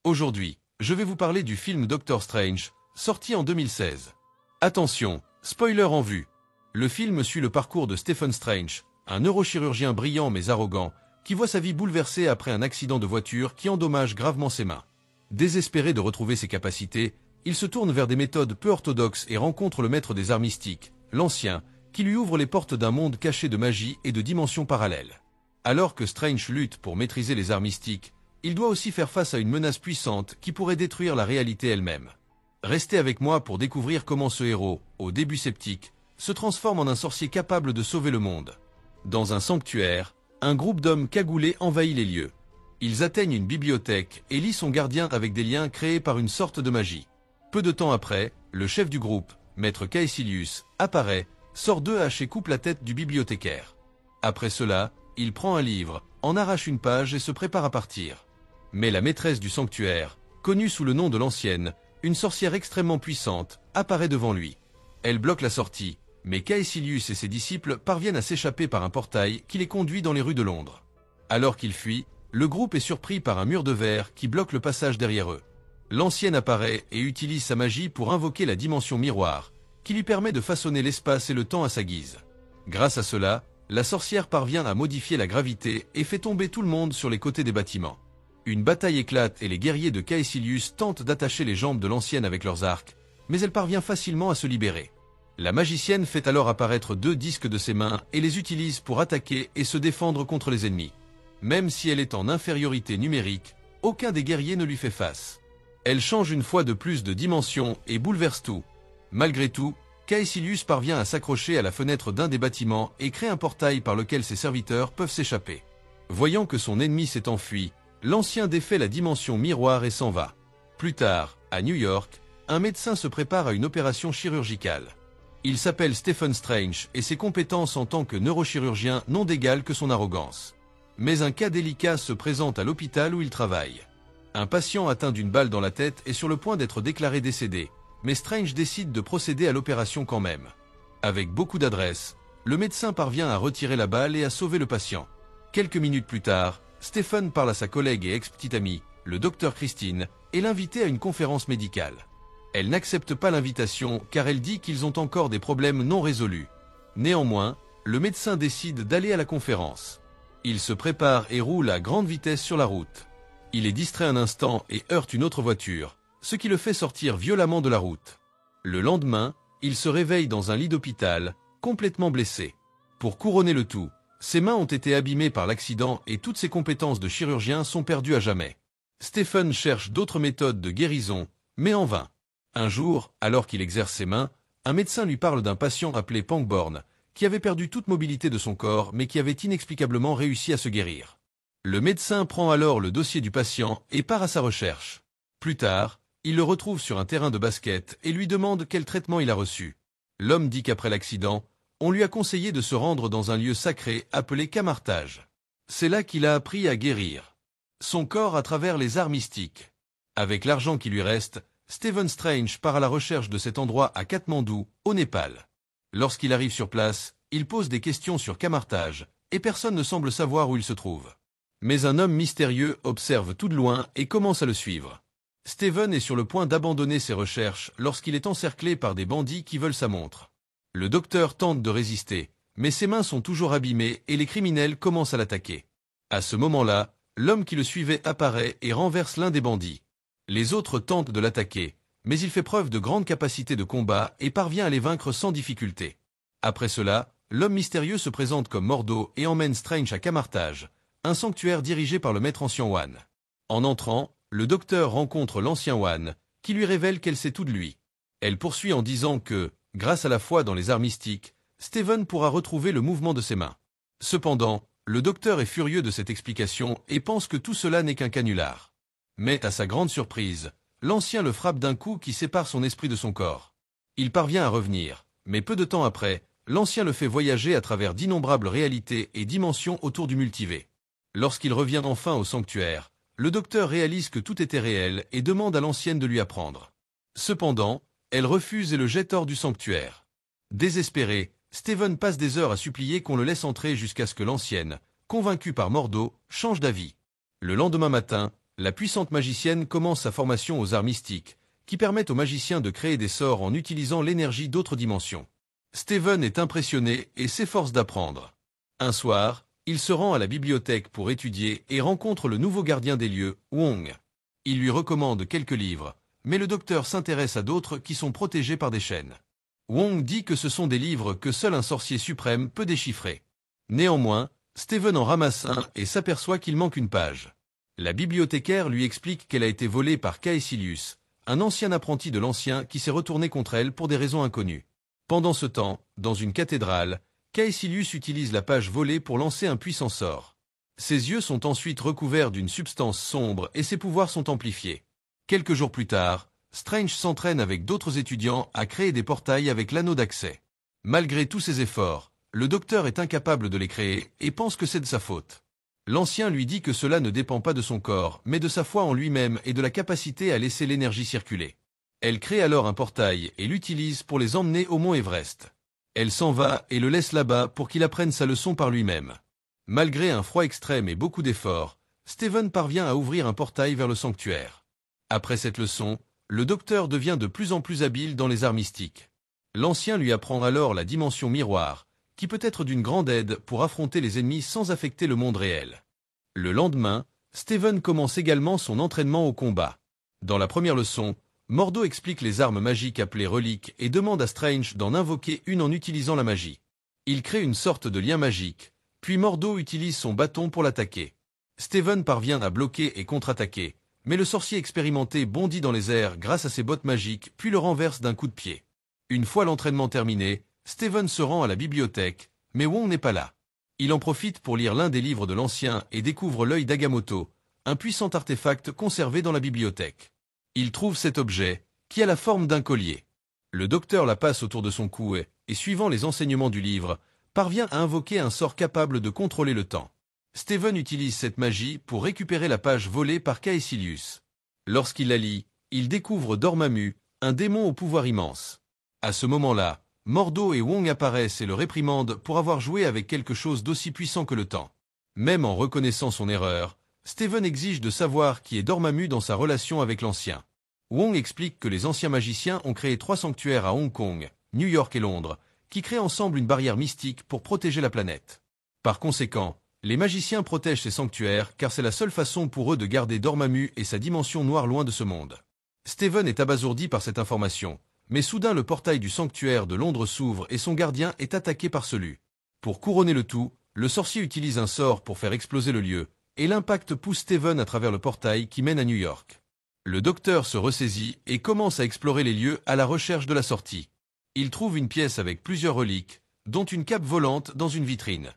Aujourd'hui, je vais vous parler du film Doctor Strange, sorti en 2016. Attention, spoiler en vue. Le film suit le parcours de Stephen Strange, un neurochirurgien brillant mais arrogant, qui voit sa vie bouleversée après un accident de voiture qui endommage gravement ses mains. Désespéré de retrouver ses capacités, il se tourne vers des méthodes peu orthodoxes et rencontre le maître des arts mystiques, l'Ancien, qui lui ouvre les portes d'un monde caché de magie et de dimensions parallèles. Alors que Strange lutte pour maîtriser les arts mystiques, il doit aussi faire face à une menace puissante qui pourrait détruire la réalité elle-même. Restez avec moi pour découvrir comment ce héros, au début sceptique, se transforme en un sorcier capable de sauver le monde. Dans un sanctuaire, un groupe d'hommes cagoulés envahit les lieux. Ils atteignent une bibliothèque et lient son gardien avec des liens créés par une sorte de magie. Peu de temps après, le chef du groupe, Maître Caecilius, apparaît, sort deux haches et coupe la tête du bibliothécaire. Après cela, il prend un livre, en arrache une page et se prépare à partir. Mais la maîtresse du sanctuaire, connue sous le nom de l'Ancienne, une sorcière extrêmement puissante, apparaît devant lui. Elle bloque la sortie, mais Caecilius et ses disciples parviennent à s'échapper par un portail qui les conduit dans les rues de Londres. Alors qu'ils fuient, le groupe est surpris par un mur de verre qui bloque le passage derrière eux. L'Ancienne apparaît et utilise sa magie pour invoquer la dimension miroir, qui lui permet de façonner l'espace et le temps à sa guise. Grâce à cela, la sorcière parvient à modifier la gravité et fait tomber tout le monde sur les côtés des bâtiments. Une bataille éclate et les guerriers de Caecilius tentent d'attacher les jambes de l'Ancienne avec leurs arcs, mais elle parvient facilement à se libérer. La magicienne fait alors apparaître deux disques de ses mains et les utilise pour attaquer et se défendre contre les ennemis. Même si elle est en infériorité numérique, aucun des guerriers ne lui fait face. Elle change une fois de plus de dimension et bouleverse tout. Malgré tout, Caecilius parvient à s'accrocher à la fenêtre d'un des bâtiments et crée un portail par lequel ses serviteurs peuvent s'échapper. Voyant que son ennemi s'est enfui, l'Ancien défait la dimension miroir et s'en va. Plus tard, à New York, un médecin se prépare à une opération chirurgicale. Il s'appelle Stephen Strange et ses compétences en tant que neurochirurgien n'ont d'égal que son arrogance. Mais un cas délicat se présente à l'hôpital où il travaille. Un patient atteint d'une balle dans la tête est sur le point d'être déclaré décédé, mais Strange décide de procéder à l'opération quand même. Avec beaucoup d'adresse, le médecin parvient à retirer la balle et à sauver le patient. Quelques minutes plus tard, Stephen parle à sa collègue et ex-petite amie, le docteur Christine, et l'invite à une conférence médicale. Elle n'accepte pas l'invitation car elle dit qu'ils ont encore des problèmes non résolus. Néanmoins, le médecin décide d'aller à la conférence. Il se prépare et roule à grande vitesse sur la route. Il est distrait un instant et heurte une autre voiture, ce qui le fait sortir violemment de la route. Le lendemain, il se réveille dans un lit d'hôpital, complètement blessé. Pour couronner le tout, ses mains ont été abîmées par l'accident et toutes ses compétences de chirurgien sont perdues à jamais. Stephen cherche d'autres méthodes de guérison, mais en vain. Un jour, alors qu'il exerce ses mains, un médecin lui parle d'un patient appelé Pangborn, qui avait perdu toute mobilité de son corps mais qui avait inexplicablement réussi à se guérir. Le médecin prend alors le dossier du patient et part à sa recherche. Plus tard, il le retrouve sur un terrain de basket et lui demande quel traitement il a reçu. L'homme dit qu'après l'accident, on lui a conseillé de se rendre dans un lieu sacré appelé Camartage. C'est là qu'il a appris à guérir son corps à travers les arts mystiques. Avec l'argent qui lui reste, Stephen Strange part à la recherche de cet endroit à Katmandou, au Népal. Lorsqu'il arrive sur place, il pose des questions sur Camartage, et personne ne semble savoir où il se trouve. Mais un homme mystérieux observe tout de loin et commence à le suivre. Stephen est sur le point d'abandonner ses recherches lorsqu'il est encerclé par des bandits qui veulent sa montre. Le docteur tente de résister, mais ses mains sont toujours abîmées et les criminels commencent à l'attaquer. À ce moment-là, l'homme qui le suivait apparaît et renverse l'un des bandits. Les autres tentent de l'attaquer, mais il fait preuve de grande capacité de combat et parvient à les vaincre sans difficulté. Après cela, l'homme mystérieux se présente comme Mordo et emmène Strange à Camartage, un sanctuaire dirigé par le maître ancien One. En entrant, le docteur rencontre l'ancien One, qui lui révèle qu'elle sait tout de lui. Elle poursuit en disant que, grâce à la foi dans les arts mystiques, Stephen pourra retrouver le mouvement de ses mains. Cependant, le docteur est furieux de cette explication et pense que tout cela n'est qu'un canular. Mais à sa grande surprise, l'ancien le frappe d'un coup qui sépare son esprit de son corps. Il parvient à revenir, mais peu de temps après, l'ancien le fait voyager à travers d'innombrables réalités et dimensions autour du multivers. Lorsqu'il revient enfin au sanctuaire, le docteur réalise que tout était réel et demande à l'ancienne de lui apprendre. Cependant, elle refuse et le jette hors du sanctuaire. Désespéré, Stephen passe des heures à supplier qu'on le laisse entrer jusqu'à ce que l'ancienne, convaincue par Mordo, change d'avis. Le lendemain matin, La puissante magicienne commence sa formation aux arts mystiques, qui permettent aux magiciens de créer des sorts en utilisant l'énergie d'autres dimensions. Steven est impressionné et s'efforce d'apprendre. Un soir, il se rend à la bibliothèque pour étudier et rencontre le nouveau gardien des lieux, Wong. Il lui recommande quelques livres, mais le docteur s'intéresse à d'autres qui sont protégés par des chaînes. Wong dit que ce sont des livres que seul un sorcier suprême peut déchiffrer. Néanmoins, Steven en ramasse un et s'aperçoit qu'il manque une page. La bibliothécaire lui explique qu'elle a été volée par Caecilius, un ancien apprenti de l'ancien qui s'est retourné contre elle pour des raisons inconnues. Pendant ce temps, dans une cathédrale, Caecilius utilise la page volée pour lancer un puissant sort. Ses yeux sont ensuite recouverts d'une substance sombre et ses pouvoirs sont amplifiés. Quelques jours plus tard, Strange s'entraîne avec d'autres étudiants à créer des portails avec l'anneau d'accès. Malgré tous ses efforts, le docteur est incapable de les créer et pense que c'est de sa faute. L'ancien lui dit que cela ne dépend pas de son corps, mais de sa foi en lui-même et de la capacité à laisser l'énergie circuler. Elle crée alors un portail et l'utilise pour les emmener au mont Everest. Elle s'en va et le laisse là-bas pour qu'il apprenne sa leçon par lui-même. Malgré un froid extrême et beaucoup d'efforts, Steven parvient à ouvrir un portail vers le sanctuaire. Après cette leçon, le docteur devient de plus en plus habile dans les arts mystiques. L'ancien lui apprend alors la dimension miroir, qui peut être d'une grande aide pour affronter les ennemis sans affecter le monde réel. Le lendemain, Steven commence également son entraînement au combat. Dans la première leçon, Mordo explique les armes magiques appelées reliques et demande à Strange d'en invoquer une en utilisant la magie. Il crée une sorte de lien magique, puis Mordo utilise son bâton pour l'attaquer. Steven parvient à bloquer et contre-attaquer, mais le sorcier expérimenté bondit dans les airs grâce à ses bottes magiques puis le renverse d'un coup de pied. Une fois l'entraînement terminé, Steven se rend à la bibliothèque, mais Wong n'est pas là. Il en profite pour lire l'un des livres de l'ancien et découvre l'œil d'Agamotto, un puissant artefact conservé dans la bibliothèque. Il trouve cet objet, qui a la forme d'un collier. Le docteur la passe autour de son cou et, suivant les enseignements du livre, parvient à invoquer un sort capable de contrôler le temps. Steven utilise cette magie pour récupérer la page volée par Caecilius. Lorsqu'il la lit, il découvre Dormammu, un démon au pouvoir immense. À ce moment-là, Mordo et Wong apparaissent et le réprimandent pour avoir joué avec quelque chose d'aussi puissant que le temps. Même en reconnaissant son erreur, Steven exige de savoir qui est Dormammu dans sa relation avec l'ancien. Wong explique que les anciens magiciens ont créé 3 sanctuaires à Hong Kong, New York et Londres, qui créent ensemble une barrière mystique pour protéger la planète. Par conséquent, les magiciens protègent ces sanctuaires car c'est la seule façon pour eux de garder Dormammu et sa dimension noire loin de ce monde. Steven est abasourdi par cette information, mais soudain le portail du sanctuaire de Londres s'ouvre et son gardien est attaqué par celui. Pour couronner le tout, le sorcier utilise un sort pour faire exploser le lieu, et l'impact pousse Steven à travers le portail qui mène à New York. Le docteur se ressaisit et commence à explorer les lieux à la recherche de la sortie. Il trouve une pièce avec plusieurs reliques, dont une cape volante dans une vitrine.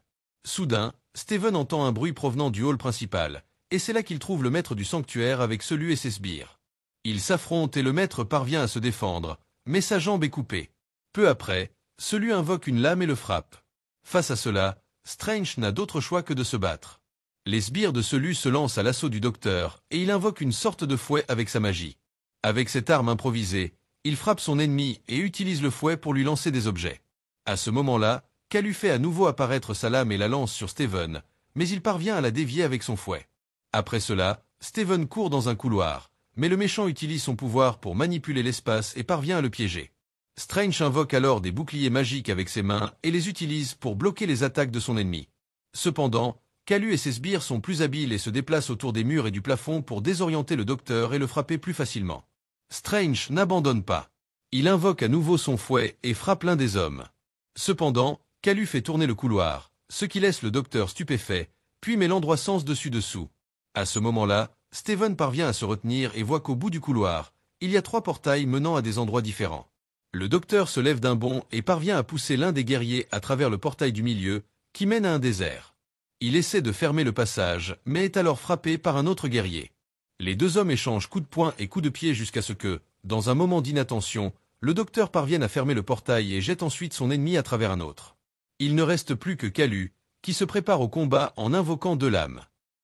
Soudain, Steven entend un bruit provenant du hall principal, et c'est là qu'il trouve le maître du sanctuaire avec celui et ses sbires. Ils s'affrontent et le maître parvient à se défendre, mais sa jambe est coupée. Peu après, celui invoque une lame et le frappe. Face à cela, Strange n'a d'autre choix que de se battre. Les sbires de celui se lancent à l'assaut du docteur, et il invoque une sorte de fouet avec sa magie. Avec cette arme improvisée, il frappe son ennemi et utilise le fouet pour lui lancer des objets. À ce moment-là, Calu fait à nouveau apparaître sa lame et la lance sur Steven, mais il parvient à la dévier avec son fouet. Après cela, Steven court dans un couloir, mais le méchant utilise son pouvoir pour manipuler l'espace et parvient à le piéger. Strange invoque alors des boucliers magiques avec ses mains et les utilise pour bloquer les attaques de son ennemi. Cependant, Calu et ses sbires sont plus habiles et se déplacent autour des murs et du plafond pour désorienter le docteur et le frapper plus facilement. Strange n'abandonne pas. Il invoque à nouveau son fouet et frappe l'un des hommes. Cependant, Calu fait tourner le couloir, ce qui laisse le docteur stupéfait, puis met l'endroit sens dessus-dessous. À ce moment-là, Steven parvient à se retenir et voit qu'au bout du couloir, il y a 3 portails menant à des endroits différents. Le docteur se lève d'un bond et parvient à pousser l'un des guerriers à travers le portail du milieu, qui mène à un désert. Il essaie de fermer le passage, mais est alors frappé par un autre guerrier. Les 2 hommes échangent coups de poing et coups de pied jusqu'à ce que, dans un moment d'inattention, le docteur parvienne à fermer le portail et jette ensuite son ennemi à travers un autre. Il ne reste plus que Calu, qui se prépare au combat en invoquant 2 lames.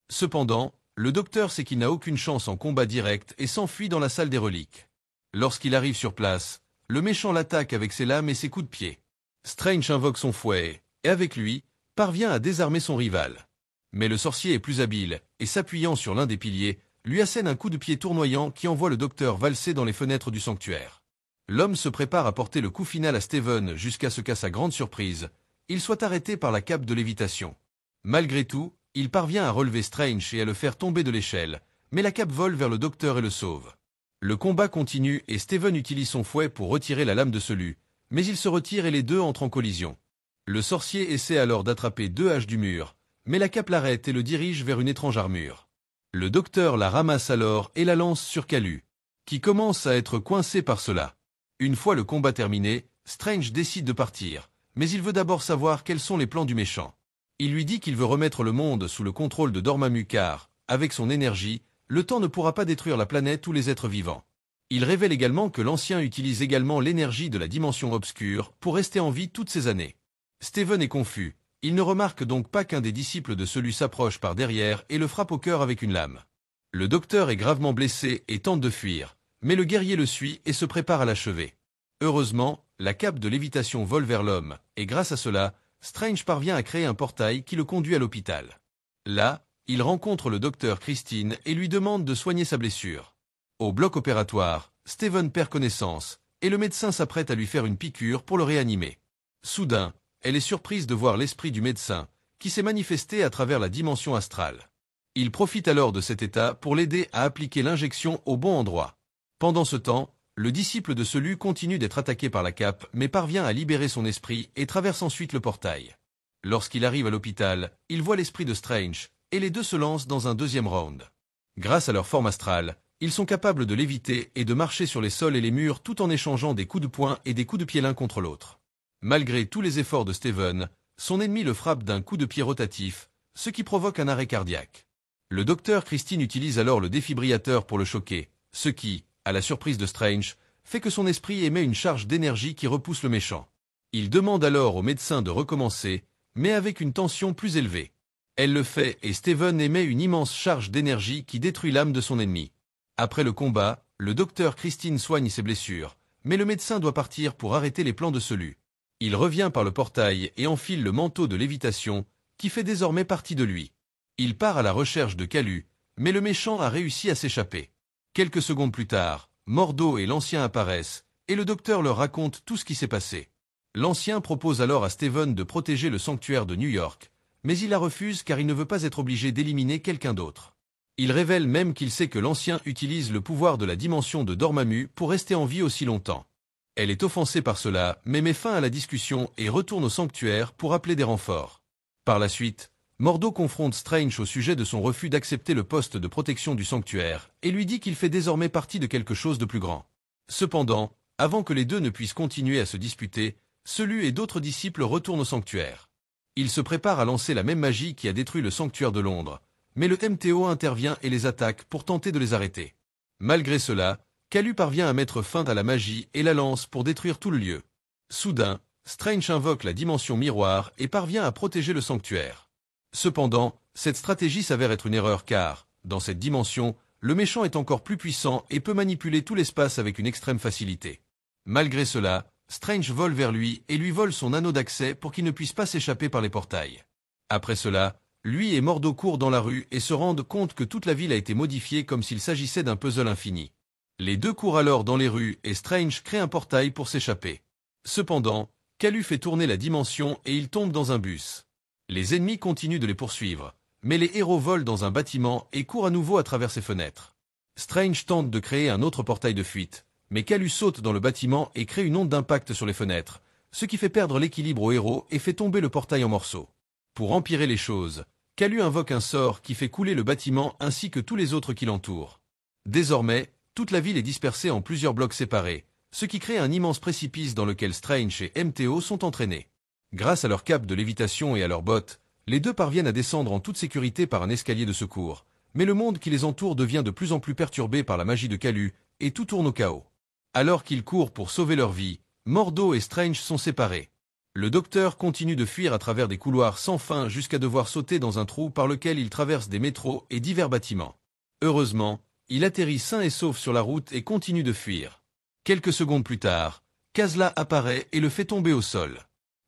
Cependant, le docteur sait qu'il n'a aucune chance en combat direct et s'enfuit dans la salle des reliques. Lorsqu'il arrive sur place, le méchant l'attaque avec ses lames et ses coups de pied. Strange invoque son fouet, et avec lui, parvient à désarmer son rival. Mais le sorcier est plus habile, et s'appuyant sur l'un des piliers, lui assène un coup de pied tournoyant qui envoie le docteur valser dans les fenêtres du sanctuaire. L'homme se prépare à porter le coup final à Steven jusqu'à ce qu'à sa grande surprise, il soit arrêté par la cape de lévitation. Malgré tout, il parvient à relever Strange et à le faire tomber de l'échelle, mais la cape vole vers le docteur et le sauve. Le combat continue et Steven utilise son fouet pour retirer la lame de Selu, mais il se retire et les deux entrent en collision. Le sorcier essaie alors d'attraper deux haches du mur, mais la cape l'arrête et le dirige vers une étrange armure. Le docteur la ramasse alors et la lance sur Kalu, qui commence à être coincé par cela. Une fois le combat terminé, Strange décide de partir, mais il veut d'abord savoir quels sont les plans du méchant. Il lui dit qu'il veut remettre le monde sous le contrôle de Dormammu car, avec son énergie, le temps ne pourra pas détruire la planète ou les êtres vivants. Il révèle également que l'ancien utilise également l'énergie de la dimension obscure pour rester en vie toutes ces années. Steven est confus, il ne remarque donc pas qu'un des disciples de celui s'approche par derrière et le frappe au cœur avec une lame. Le docteur est gravement blessé et tente de fuir, mais le guerrier le suit et se prépare à l'achever. Heureusement, la cape de lévitation vole vers l'homme, et grâce à cela, Strange parvient à créer un portail qui le conduit à l'hôpital. Là, il rencontre le docteur Christine et lui demande de soigner sa blessure. Au bloc opératoire, Steven perd connaissance, et le médecin s'apprête à lui faire une piqûre pour le réanimer. Soudain, elle est surprise de voir l'esprit du médecin, qui s'est manifesté à travers la dimension astrale. Il profite alors de cet état pour l'aider à appliquer l'injection au bon endroit. Pendant ce temps, le disciple de Selu continue d'être attaqué par la cape, mais parvient à libérer son esprit et traverse ensuite le portail. Lorsqu'il arrive à l'hôpital, il voit l'esprit de Strange, et les deux se lancent dans un deuxième round. Grâce à leur forme astrale, ils sont capables de léviter et de marcher sur les sols et les murs tout en échangeant des coups de poing et des coups de pied l'un contre l'autre. Malgré tous les efforts de Steven, son ennemi le frappe d'un coup de pied rotatif, ce qui provoque un arrêt cardiaque. Le docteur Christine utilise alors le défibrillateur pour le choquer, ce qui, à la surprise de Strange, fait que son esprit émet une charge d'énergie qui repousse le méchant. Il demande alors au médecin de recommencer, mais avec une tension plus élevée. Elle le fait et Steven émet une immense charge d'énergie qui détruit l'âme de son ennemi. Après le combat, le docteur Christine soigne ses blessures, mais le médecin doit partir pour arrêter les plans de Selu. Il revient par le portail et enfile le manteau de lévitation, qui fait désormais partie de lui. Il part à la recherche de Kalu, mais le méchant a réussi à s'échapper. Quelques secondes plus tard, Mordo et l'ancien apparaissent, et le docteur leur raconte tout ce qui s'est passé. L'ancien propose alors à Steven de protéger le sanctuaire de New York, mais il la refuse car il ne veut pas être obligé d'éliminer quelqu'un d'autre. Il révèle même qu'il sait que l'ancien utilise le pouvoir de la dimension de Dormammu pour rester en vie aussi longtemps. Elle est offensée par cela, mais met fin à la discussion et retourne au sanctuaire pour appeler des renforts. Par la suite, Mordo confronte Strange au sujet de son refus d'accepter le poste de protection du sanctuaire et lui dit qu'il fait désormais partie de quelque chose de plus grand. Cependant, avant que les deux ne puissent continuer à se disputer, Selu et d'autres disciples retournent au sanctuaire. Ils se préparent à lancer la même magie qui a détruit le sanctuaire de Londres, mais le MTO intervient et les attaque pour tenter de les arrêter. Malgré cela, Kalu parvient à mettre fin à la magie et la lance pour détruire tout le lieu. Soudain, Strange invoque la dimension miroir et parvient à protéger le sanctuaire. Cependant, cette stratégie s'avère être une erreur car, dans cette dimension, le méchant est encore plus puissant et peut manipuler tout l'espace avec une extrême facilité. Malgré cela, Strange vole vers lui et lui vole son anneau d'accès pour qu'il ne puisse pas s'échapper par les portails. Après cela, lui et Mordo courent dans la rue et se rendent compte que toute la ville a été modifiée comme s'il s'agissait d'un puzzle infini. Les deux courent alors dans les rues et Strange crée un portail pour s'échapper. Cependant, Kalu fait tourner la dimension et ils tombent dans un bus. Les ennemis continuent de les poursuivre, mais les héros volent dans un bâtiment et courent à nouveau à travers ses fenêtres. Strange tente de créer un autre portail de fuite, mais Kalu saute dans le bâtiment et crée une onde d'impact sur les fenêtres, ce qui fait perdre l'équilibre aux héros et fait tomber le portail en morceaux. Pour empirer les choses, Kalu invoque un sort qui fait couler le bâtiment ainsi que tous les autres qui l'entourent. Désormais, toute la ville est dispersée en plusieurs blocs séparés, ce qui crée un immense précipice dans lequel Strange et MTO sont entraînés. Grâce à leur cape de lévitation et à leurs bottes, les deux parviennent à descendre en toute sécurité par un escalier de secours, mais le monde qui les entoure devient de plus en plus perturbé par la magie de Kalu, et tout tourne au chaos. Alors qu'ils courent pour sauver leur vie, Mordo et Strange sont séparés. Le docteur continue de fuir à travers des couloirs sans fin jusqu'à devoir sauter dans un trou par lequel il traverse des métros et divers bâtiments. Heureusement, il atterrit sain et sauf sur la route et continue de fuir. Quelques secondes plus tard, Kazla apparaît et le fait tomber au sol.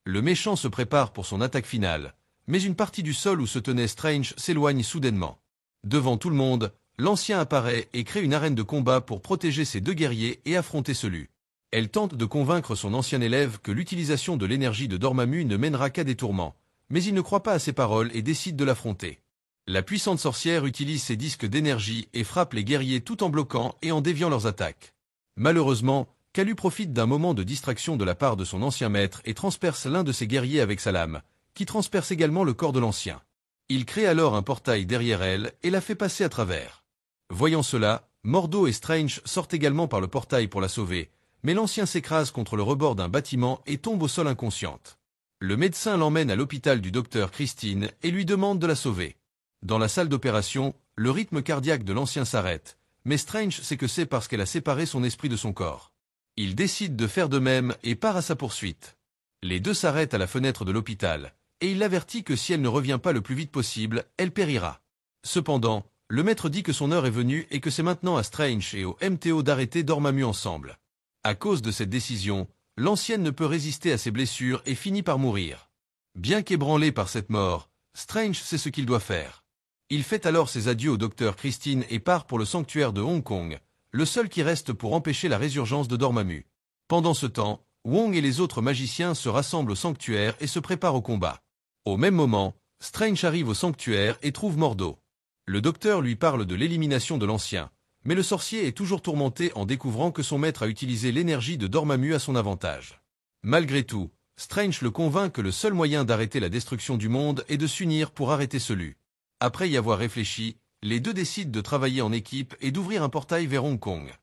Le méchant se prépare pour son attaque finale, mais une partie du sol où se tenait Strange s'éloigne soudainement. Devant tout le monde, l'ancien apparaît et crée une arène de combat pour protéger ses deux guerriers et affronter celui. Elle tente de convaincre son ancien élève que l'utilisation de l'énergie de Dormammu ne mènera qu'à des tourments, mais il ne croit pas à ses paroles et décide de l'affronter. La puissante sorcière utilise ses disques d'énergie et frappe les guerriers tout en bloquant et en déviant leurs attaques. Malheureusement, Kalu profite d'un moment de distraction de la part de son ancien maître et transperce l'un de ses guerriers avec sa lame, qui transperce également le corps de l'ancien. Il crée alors un portail derrière elle et la fait passer à travers. Voyant cela, Mordo et Strange sortent également par le portail pour la sauver, mais l'ancien s'écrase contre le rebord d'un bâtiment et tombe au sol inconsciente. Le médecin l'emmène à l'hôpital du docteur Christine et lui demande de la sauver. Dans la salle d'opération, le rythme cardiaque de l'ancien s'arrête, mais Strange sait que c'est parce qu'elle a séparé son esprit de son corps. Il décide de faire de même et part à sa poursuite. Les deux s'arrêtent à la fenêtre de l'hôpital, et il l'avertit que si elle ne revient pas le plus vite possible, elle périra. Cependant, le maître dit que son heure est venue et que c'est maintenant à Strange et au MTO d'arrêter Dormammu ensemble. À cause de cette décision, l'ancienne ne peut résister à ses blessures et finit par mourir. Bien qu'ébranlé par cette mort, Strange sait ce qu'il doit faire. Il fait alors ses adieux au docteur Christine et part pour le sanctuaire de Hong Kong, le seul qui reste pour empêcher la résurgence de Dormammu. Pendant ce temps, Wong et les autres magiciens se rassemblent au sanctuaire et se préparent au combat. Au même moment, Strange arrive au sanctuaire et trouve Mordo. Le docteur lui parle de l'élimination de l'ancien, mais le sorcier est toujours tourmenté en découvrant que son maître a utilisé l'énergie de Dormammu à son avantage. Malgré tout, Strange le convainc que le seul moyen d'arrêter la destruction du monde est de s'unir pour arrêter celui. Après y avoir réfléchi, les deux décident de travailler en équipe et d'ouvrir un portail vers Hong Kong.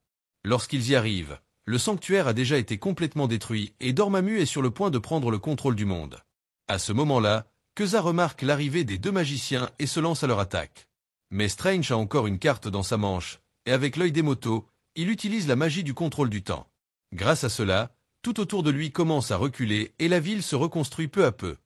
Lorsqu'ils y arrivent, le sanctuaire a déjà été complètement détruit et Dormammu est sur le point de prendre le contrôle du monde. À ce moment-là, Keza remarque l'arrivée des deux magiciens et se lance à leur attaque. Mais Strange a encore une carte dans sa manche, et avec l'œil des motos, il utilise la magie du contrôle du temps. Grâce à cela, tout autour de lui commence à reculer et la ville se reconstruit peu à peu.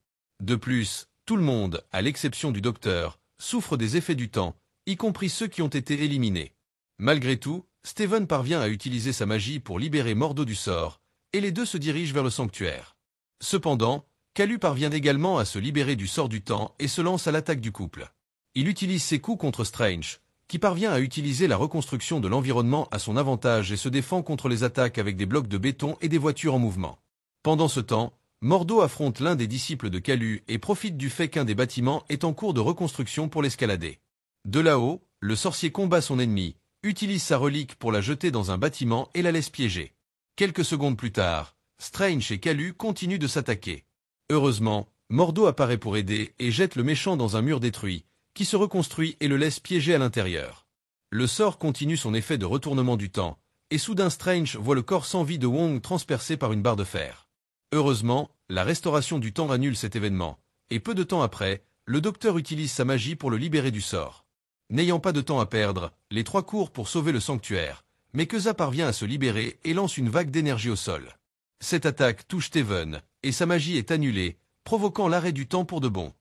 De plus, tout le monde, à l'exception du docteur, souffre des effets du temps, y compris ceux qui ont été éliminés. Malgré tout, Steven parvient à utiliser sa magie pour libérer Mordo du sort, et les deux se dirigent vers le sanctuaire. Cependant, Kalu parvient également à se libérer du sort du temps et se lance à l'attaque du couple. Il utilise ses coups contre Strange, qui parvient à utiliser la reconstruction de l'environnement à son avantage et se défend contre les attaques avec des blocs de béton et des voitures en mouvement. Pendant ce temps, Mordo affronte l'un des disciples de Kalu et profite du fait qu'un des bâtiments est en cours de reconstruction pour l'escalader. De là-haut, le sorcier combat son ennemi, utilise sa relique pour la jeter dans un bâtiment et la laisse piéger. Quelques secondes plus tard, Strange et Kalu continuent de s'attaquer. Heureusement, Mordo apparaît pour aider et jette le méchant dans un mur détruit, qui se reconstruit et le laisse piéger à l'intérieur. Le sort continue son effet de retournement du temps, et soudain Strange voit le corps sans vie de Wong transpercé par une barre de fer. Heureusement, la restauration du temps annule cet événement, et peu de temps après, le docteur utilise sa magie pour le libérer du sort. N'ayant pas de temps à perdre, les trois courent pour sauver le sanctuaire, mais Keza parvient à se libérer et lance une vague d'énergie au sol. Cette attaque touche Steven, et sa magie est annulée, provoquant l'arrêt du temps pour de bon.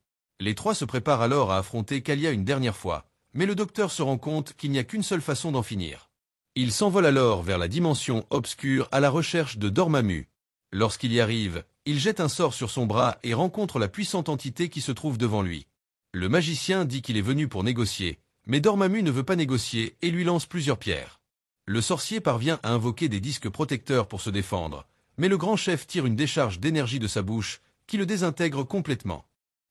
Les trois se préparent alors à affronter Kalia une dernière fois, mais le docteur se rend compte qu'il n'y a qu'une seule façon d'en finir. Il s'envole alors vers la dimension obscure à la recherche de Dormammu. Lorsqu'il y arrive, il jette un sort sur son bras et rencontre la puissante entité qui se trouve devant lui. Le magicien dit qu'il est venu pour négocier, mais Dormammu ne veut pas négocier et lui lance plusieurs pierres. Le sorcier parvient à invoquer des disques protecteurs pour se défendre, mais le grand chef tire une décharge d'énergie de sa bouche qui le désintègre complètement.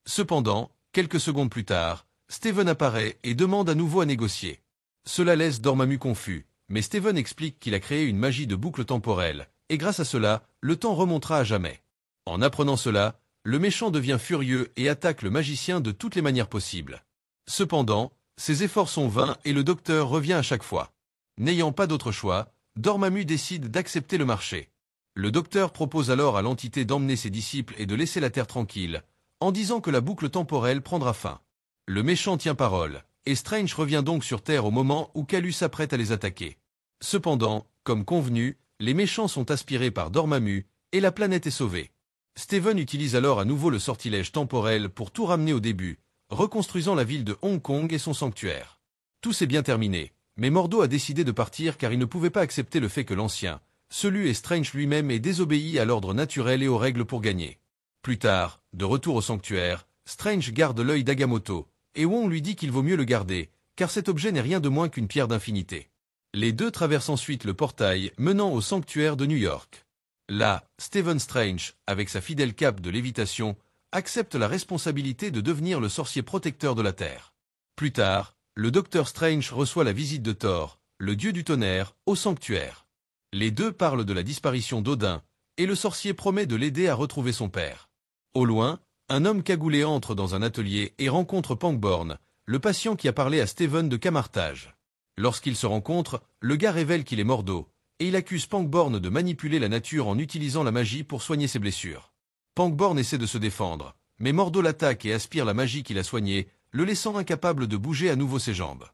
Cependant, quelques secondes plus tard, Steven apparaît et demande à nouveau à négocier. Cela laisse Dormammu confus, mais Steven explique qu'il a créé une magie de boucle temporelle, et grâce à cela, le temps remontera à jamais. En apprenant cela, le méchant devient furieux et attaque le magicien de toutes les manières possibles. Cependant, ses efforts sont vains et le docteur revient à chaque fois. N'ayant pas d'autre choix, Dormammu décide d'accepter le marché. Le docteur propose alors à l'entité d'emmener ses disciples et de laisser la Terre tranquille, en disant que la boucle temporelle prendra fin. Le méchant tient parole, et Strange revient donc sur Terre au moment où Kalu s'apprête à les attaquer. Cependant, comme convenu, les méchants sont aspirés par Dormammu, et la planète est sauvée. Steven utilise alors à nouveau le sortilège temporel pour tout ramener au début, reconstruisant la ville de Hong Kong et son sanctuaire. Tout s'est bien terminé, mais Mordo a décidé de partir car il ne pouvait pas accepter le fait que l'ancien, celui et Strange lui-même ait désobéi à l'ordre naturel et aux règles pour gagner. Plus tard, de retour au sanctuaire, Strange garde l'œil d'Agamotto, et Wong lui dit qu'il vaut mieux le garder, car cet objet n'est rien de moins qu'une pierre d'infinité. Les deux traversent ensuite le portail menant au sanctuaire de New York. Là, Stephen Strange, avec sa fidèle cape de lévitation, accepte la responsabilité de devenir le sorcier protecteur de la Terre. Plus tard, le Docteur Strange reçoit la visite de Thor, le dieu du tonnerre, au sanctuaire. Les deux parlent de la disparition d'Odin, et le sorcier promet de l'aider à retrouver son père. Au loin, un homme cagoulé entre dans un atelier et rencontre Pangborn, le patient qui a parlé à Steven de camartage. Lorsqu'ils se rencontrent, le gars révèle qu'il est Mordo, et il accuse Pangborn de manipuler la nature en utilisant la magie pour soigner ses blessures. Pangborn essaie de se défendre, mais Mordo l'attaque et aspire la magie qu'il a soignée, le laissant incapable de bouger à nouveau ses jambes.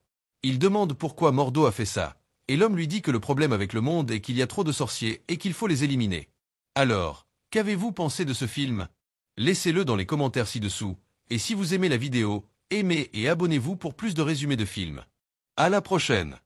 Il demande pourquoi Mordo a fait ça, et l'homme lui dit que le problème avec le monde est qu'il y a trop de sorciers et qu'il faut les éliminer. Alors, qu'avez-vous pensé de ce film? Laissez-le dans les commentaires ci-dessous, et si vous aimez la vidéo, aimez et abonnez-vous pour plus de résumés de films. À la prochaine!